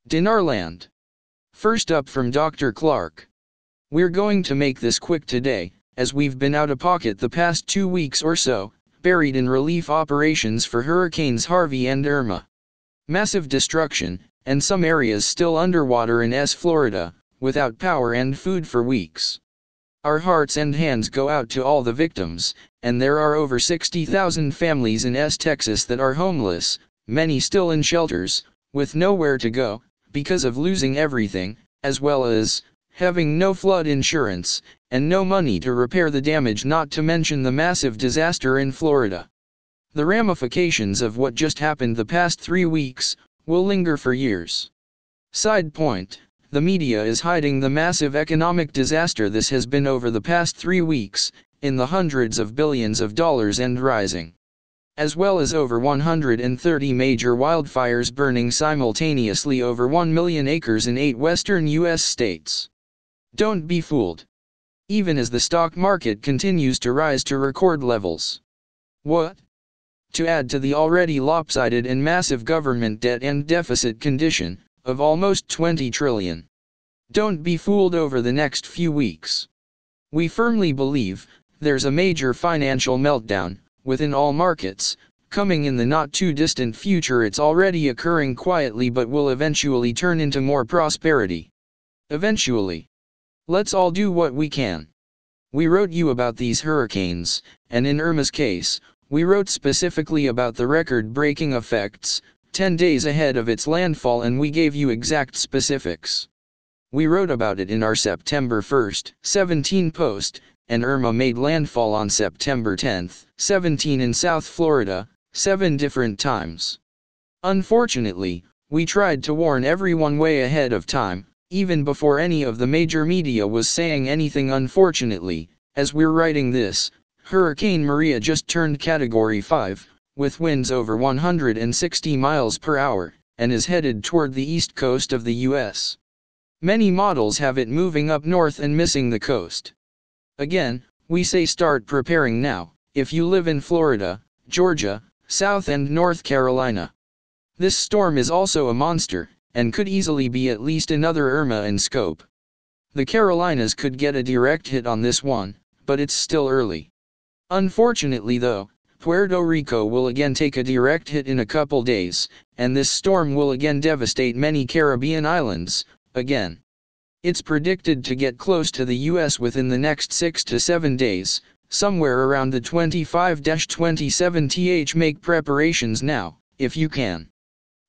Dinarland. First up from Dr. Clark. We're going to make this quick today, as we've been out of pocket the past 2 weeks or so, buried in relief operations for Hurricanes Harvey and Irma. Massive destruction, and some areas still underwater in Florida, without power and food for weeks. Our hearts and hands go out to all the victims, and there are over 60,000 families in Texas that are homeless, many still in shelters, with nowhere to go, because of losing everything, as well as having no flood insurance, and no money to repair the damage, not to mention the massive disaster in Florida. The ramifications of what just happened the past 3 weeks will linger for years. Side point, the media is hiding the massive economic disaster this has been over the past 3 weeks, in the hundreds of billions of dollars and rising. As well as over 130 major wildfires burning simultaneously over 1 million acres in 8 western U.S. states. Don't be fooled. Even as the stock market continues to rise to record levels. What? To add to the already lopsided and massive government debt and deficit condition, of almost 20 trillion. Don't be fooled over the next few weeks. We firmly believe there's a major financial meltdown within all markets, coming in the not too distant future. It's already occurring quietly but will eventually turn into more prosperity. Eventually. Let's all do what we can. We wrote you about these hurricanes, and in Irma's case, we wrote specifically about the record-breaking effects, 10 days ahead of its landfall, and we gave you exact specifics. We wrote about it in our September 1st, 17 post, and Irma made landfall on September 10th, 17 in South Florida, 7 different times. Unfortunately, we tried to warn everyone way ahead of time, even before any of the major media was saying anything. Unfortunately, as we're writing this, Hurricane Maria just turned Category 5, with winds over 160 miles per hour, and is headed toward the east coast of the U.S. Many models have it moving up north and missing the coast. Again, we say start preparing now, if you live in Florida, Georgia, South and North Carolina. This storm is also a monster, and could easily be at least another Irma in scope. The Carolinas could get a direct hit on this one, but it's still early. Unfortunately though, Puerto Rico will again take a direct hit in a couple days, and this storm will again devastate many Caribbean islands, again. It's predicted to get close to the U.S. within the next 6 to 7 days, somewhere around the 25-27th. Make preparations now, if you can.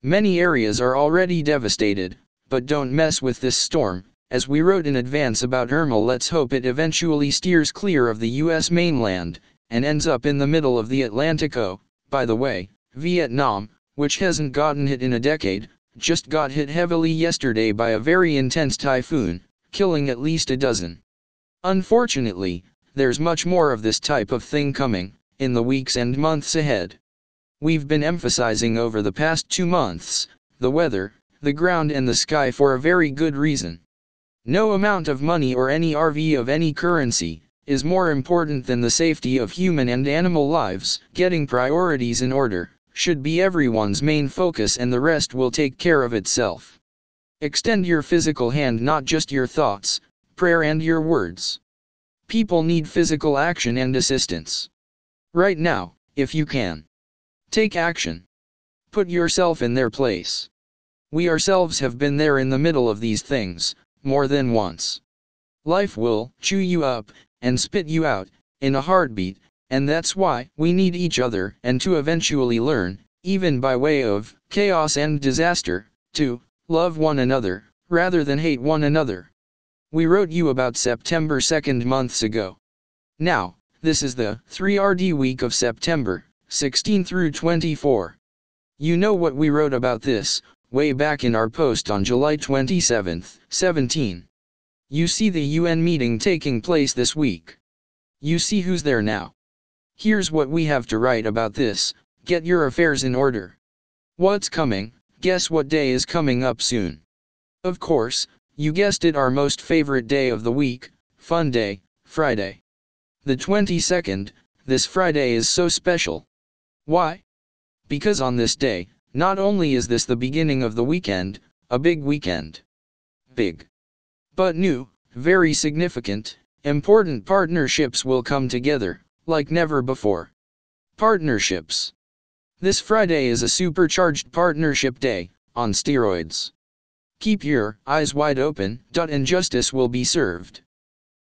Many areas are already devastated, but don't mess with this storm. As we wrote in advance about Irma, let's hope it eventually steers clear of the U.S. mainland, and ends up in the middle of the Atlantic. Oh, by the way, Vietnam, which hasn't gotten hit in a decade, just got hit heavily yesterday by a very intense typhoon, killing at least a dozen. Unfortunately, there's much more of this type of thing coming, in the weeks and months ahead. We've been emphasizing over the past 2 months, the weather, the ground and the sky for a very good reason. No amount of money or any RV of any currency is more important than the safety of human and animal lives. Getting priorities in order should be everyone's main focus, and the rest will take care of itself. Extend your physical hand, not just your thoughts, prayer and your words. People need physical action and assistance. Right now, if you can. Take action. Put yourself in their place. We ourselves have been there in the middle of these things, more than once. Life will chew you up, and spit you out, in a heartbeat, and that's why we need each other, and to eventually learn, even by way of chaos and disaster, to love one another, rather than hate one another. We wrote you about September 2nd months ago. Now, this is the 3RD week of September 16 through 24. You know what we wrote about this, way back in our post on July 27th, 17. You see the UN meeting taking place this week. You see who's there now. Here's what we have to write about this: get your affairs in order. What's coming? Guess what day is coming up soon? Of course, you guessed it, our most favorite day of the week, Fun Day, Friday. The 22nd, this Friday is so special. Why? Because on this day, not only is this the beginning of the weekend, a big weekend. Big. But new, very significant, important partnerships will come together, like never before. Partnerships. This Friday is a supercharged partnership day, on steroids. Keep your eyes wide open, and justice will be served.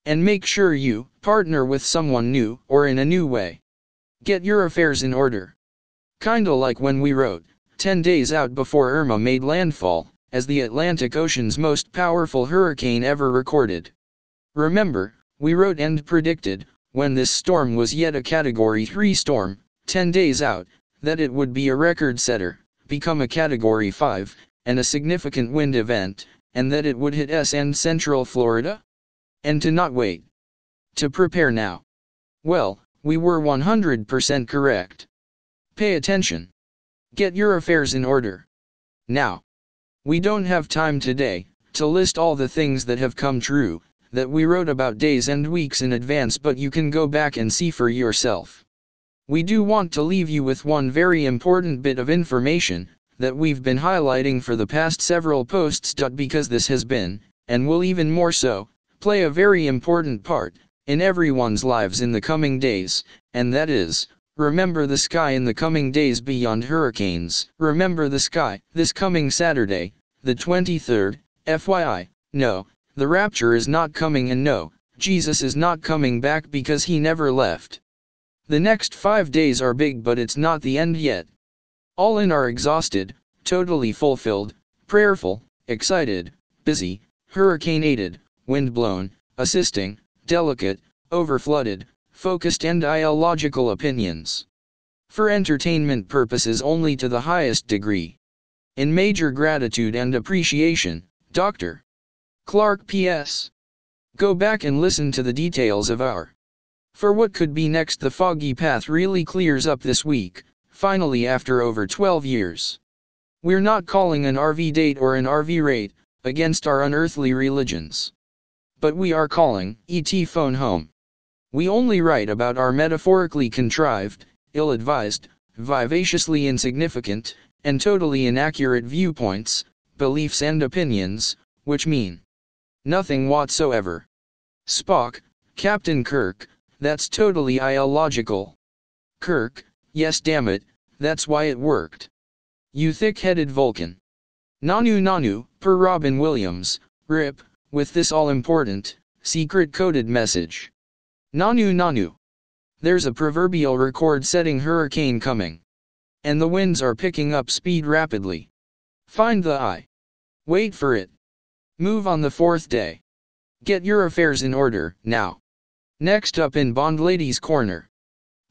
And make sure you partner with someone new, or in a new way. Get your affairs in order. Kinda like when we wrote, 10 days out before Irma made landfall, as the Atlantic Ocean's most powerful hurricane ever recorded. Remember, we wrote and predicted, when this storm was yet a Category 3 storm, 10 days out, that it would be a record setter, become a Category 5, and a significant wind event, and that it would hit us and Central Florida? And to not wait. To prepare now. Well, we were 100% correct. Pay attention. Get your affairs in order. Now. We don't have time today to list all the things that have come true, that we wrote about days and weeks in advance, but you can go back and see for yourself. We do want to leave you with one very important bit of information that we've been highlighting for the past several posts. Because this has been, and will even more so, play a very important part in everyone's lives in the coming days, and that is, remember the sky in the coming days beyond hurricanes. Remember the sky, this coming Saturday, the 23rd, FYI, no, the rapture is not coming, and no, Jesus is not coming back because he never left. The next 5 days are big, but it's not the end yet. All in are exhausted, totally fulfilled, prayerful, excited, busy, hurricane-aided, wind-blown, assisting, delicate, overflooded, focused and illogical opinions. For entertainment purposes only to the highest degree. In major gratitude and appreciation, Dr. Clark P.S. Go back and listen to the details of our. For what could be next, the foggy path really clears up this week, finally after over 12 years. We're not calling an RV date or an RV rate, against our unearthly religions. But we are calling ET phone home. We only write about our metaphorically contrived, ill-advised, vivaciously insignificant, and totally inaccurate viewpoints, beliefs and opinions, which mean nothing whatsoever. Spock, Captain Kirk, that's totally illogical. Kirk, yes damn it, that's why it worked. You thick-headed Vulcan. Nanu Nanu, per Robin Williams, RIP, with this all-important, secret-coded message. Nanu Nanu. There's a proverbial record-setting hurricane coming. And the winds are picking up speed rapidly. Find the eye. Wait for it. Move on the 4th day. Get your affairs in order, now. Next up in Bond Lady's Corner.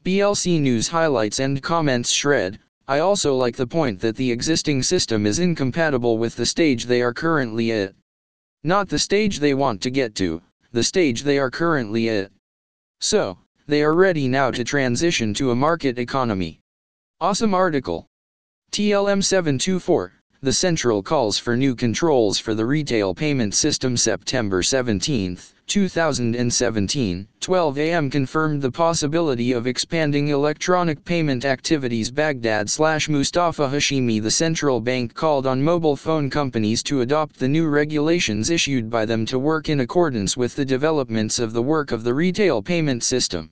BLC News highlights and comments shred. I also like the point that the existing system is incompatible with the stage they are currently at. Not the stage they want to get to, the stage they are currently at. So, they are ready now to transition to a market economy. Awesome article. TLM 724, the Central calls for new controls for the retail payment system. September 17, 2017, 12 a.m. confirmed the possibility of expanding electronic payment activities. Baghdad/Mustafa Hashimi. The central bank called on mobile phone companies to adopt the new regulations issued by them to work in accordance with the developments of the work of the retail payment system.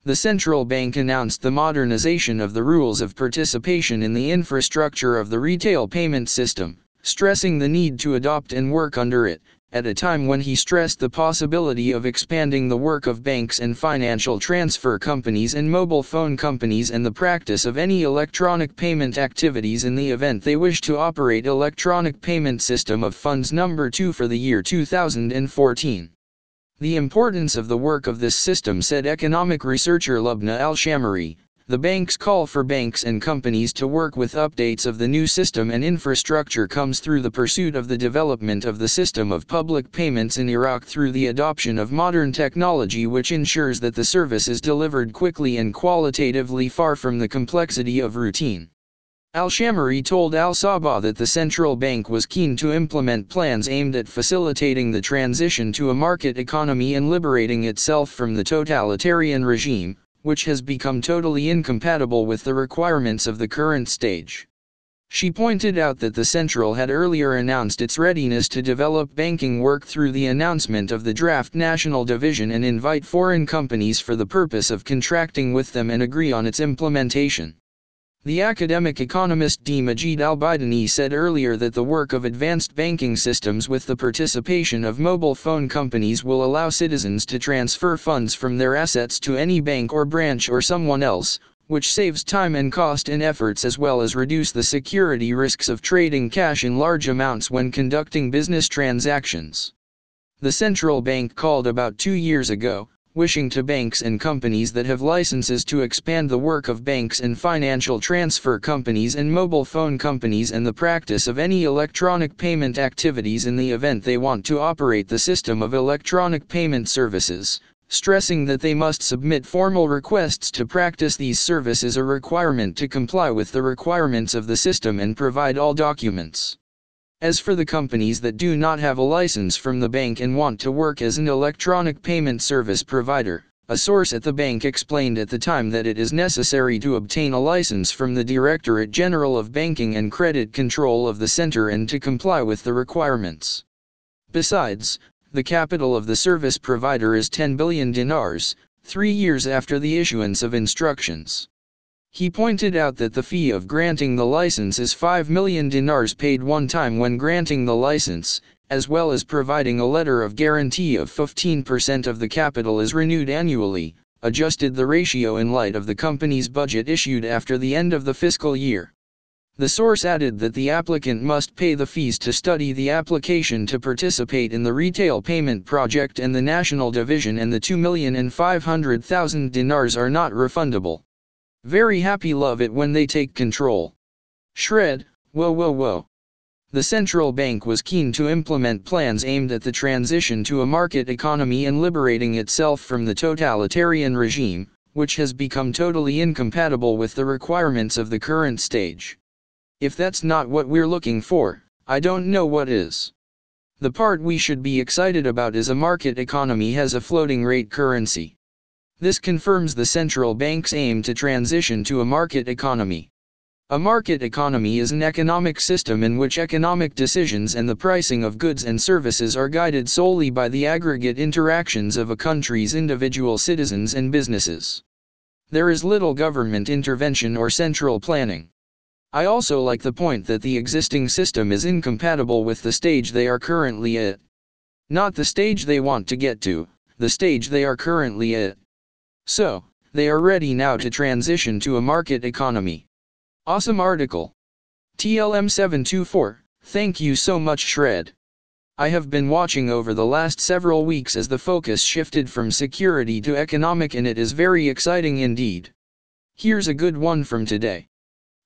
The central bank announced the modernization of the rules of participation in the infrastructure of the retail payment system, stressing the need to adopt and work under it, at a time when he stressed the possibility of expanding the work of banks and financial transfer companies and mobile phone companies and the practice of any electronic payment activities in the event they wish to operate electronic payment system of funds number 2 for the year 2014. The importance of the work of this system, said economic researcher Lubna Al-Shamari. The bank's call for banks and companies to work with updates of the new system and infrastructure comes through the pursuit of the development of the system of public payments in Iraq through the adoption of modern technology which ensures that the service is delivered quickly and qualitatively, far from the complexity of routine. Al-Shamari told Al-Sabah that the central bank was keen to implement plans aimed at facilitating the transition to a market economy and liberating itself from the totalitarian regime, which has become totally incompatible with the requirements of the current stage. She pointed out that the Central had earlier announced its readiness to develop banking work through the announcement of the draft national division and invite foreign companies for the purpose of contracting with them and agree on its implementation. The academic economist D. Majid al-Bidani said earlier that the work of advanced banking systems with the participation of mobile phone companies will allow citizens to transfer funds from their assets to any bank or branch or someone else, which saves time and cost and efforts as well as reduce the security risks of trading cash in large amounts when conducting business transactions. The central bank called about 2 years ago, wishing to banks and companies that have licenses to expand the work of banks and financial transfer companies and mobile phone companies and the practice of any electronic payment activities in the event they want to operate the system of electronic payment services, stressing that they must submit formal requests to practice these services, a requirement to comply with the requirements of the system and provide all documents. As for the companies that do not have a license from the bank and want to work as an electronic payment service provider, a source at the bank explained at the time that it is necessary to obtain a license from the Directorate General of Banking and Credit Control of the center and to comply with the requirements. Besides, the capital of the service provider is 10 billion dinars, 3 years after the issuance of instructions. He pointed out that the fee of granting the license is 5 million dinars paid one time when granting the license, as well as providing a letter of guarantee of 15% of the capital is renewed annually, adjusted the ratio in light of the company's budget issued after the end of the fiscal year. The source added that the applicant must pay the fees to study the application to participate in the retail payment project and the national division, and the 2,500,000 dinars are not refundable. Very happy, love it when they take control. Shred, whoa. The central bank was keen to implement plans aimed at the transition to a market economy and liberating itself from the totalitarian regime, which has become totally incompatible with the requirements of the current stage. If that's not what we're looking for, I don't know what is. The part we should be excited about is a market economy has a floating rate currency. This confirms the central bank's aim to transition to a market economy. A market economy is an economic system in which economic decisions and the pricing of goods and services are guided solely by the aggregate interactions of a country's individual citizens and businesses. There is little government intervention or central planning. I also like the point that the existing system is incompatible with the stage they are currently at. Not the stage they want to get to, the stage they are currently at. So, they are ready now to transition to a market economy. Awesome article. TLM724, thank you so much Shred. I have been watching over the last several weeks as the focus shifted from security to economic, and it is very exciting indeed. Here's a good one from today.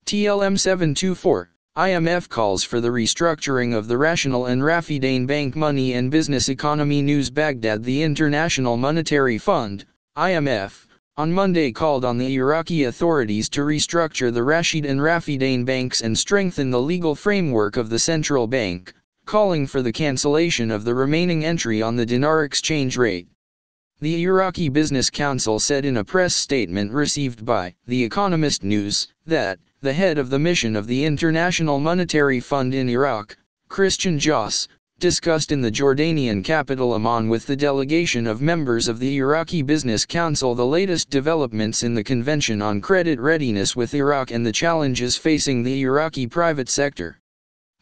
TLM724, IMF calls for the restructuring of the Rational and Rafidain Bank. Money and Business Economy News. Baghdad. The International Monetary Fund, IMF, on Monday called on the Iraqi authorities to restructure the Rashid and Rafidain banks and strengthen the legal framework of the central bank, calling for the cancellation of the remaining entry on the dinar exchange rate. The Iraqi Business Council said in a press statement received by The Economist News that the head of the mission of the International Monetary Fund in Iraq, Christian Joss, discussed in the Jordanian capital Amman with the delegation of members of the Iraqi Business Council the latest developments in the Convention on Credit Readiness with Iraq and the challenges facing the Iraqi private sector.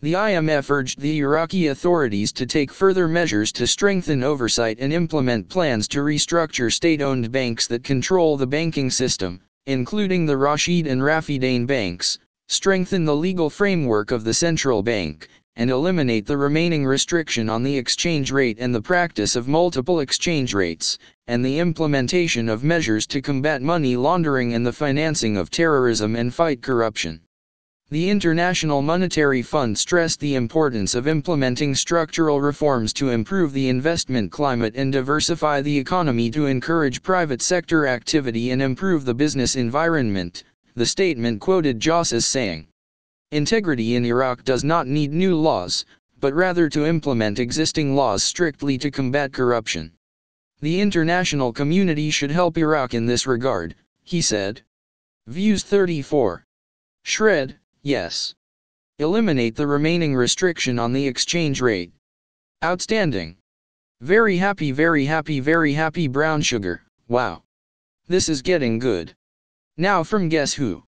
The IMF urged the Iraqi authorities to take further measures to strengthen oversight and implement plans to restructure state-owned banks that control the banking system, including the Rashid and Rafidain banks, strengthen the legal framework of the central bank, and eliminate the remaining restriction on the exchange rate and the practice of multiple exchange rates, and the implementation of measures to combat money laundering and the financing of terrorism and fight corruption. The International Monetary Fund stressed the importance of implementing structural reforms to improve the investment climate and diversify the economy to encourage private sector activity and improve the business environment, the statement quoted Joss as saying. Integrity in Iraq does not need new laws, but rather to implement existing laws strictly to combat corruption. The international community should help Iraq in this regard, he said. Views 34. Shred, yes. Eliminate the remaining restriction on the exchange rate. Outstanding. Very happy, very happy, very happy. Brown sugar. Wow. This is getting good. Now from Guess Who.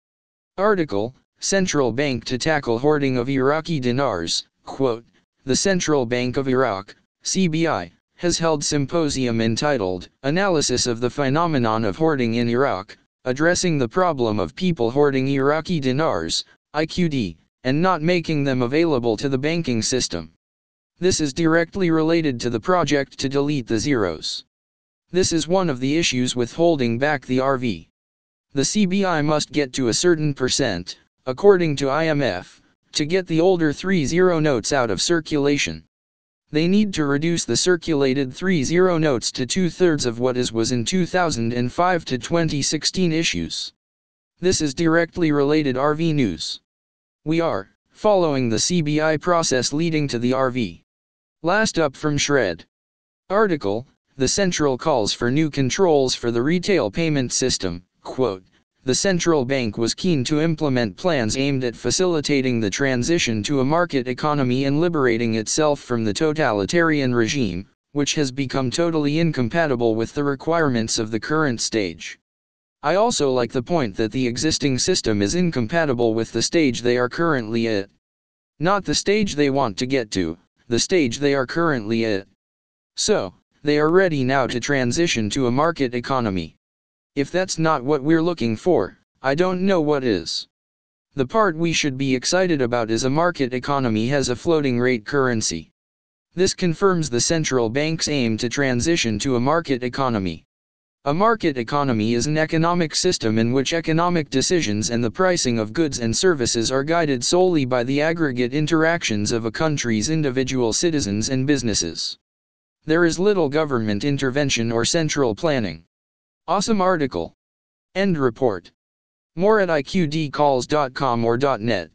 Article, Central Bank to tackle hoarding of Iraqi dinars. Quote, the Central Bank of Iraq, CBI, has held symposium entitled, Analysis of the Phenomenon of Hoarding in Iraq, addressing the problem of people hoarding Iraqi dinars, IQD, and not making them available to the banking system. This is directly related to the project to delete the zeros. This is one of the issues with holding back the RV. The CBI must get to a certain percent, according to IMF, to get the older 30 notes out of circulation. They need to reduce the circulated 30 notes to 2/3 of what was in 2005 to 2016 issues. This is directly related RV news. We are following the CBI process leading to the RV. Last up from Shred. Article, the Central calls for new controls for the retail payment system. Quote, the central bank was keen to implement plans aimed at facilitating the transition to a market economy and liberating itself from the totalitarian regime, which has become totally incompatible with the requirements of the current stage. I also like the point that the existing system is incompatible with the stage they are currently at. Not the stage they want to get to, the stage they are currently at. So, they are ready now to transition to a market economy. If that's not what we're looking for, I don't know what is. The part we should be excited about is a market economy has a floating rate currency. This confirms the central bank's aim to transition to a market economy. A market economy is an economic system in which economic decisions and the pricing of goods and services are guided solely by the aggregate interactions of a country's individual citizens and businesses. There is little government intervention or central planning. Awesome article. End report. More at iqdcalls.com or .net.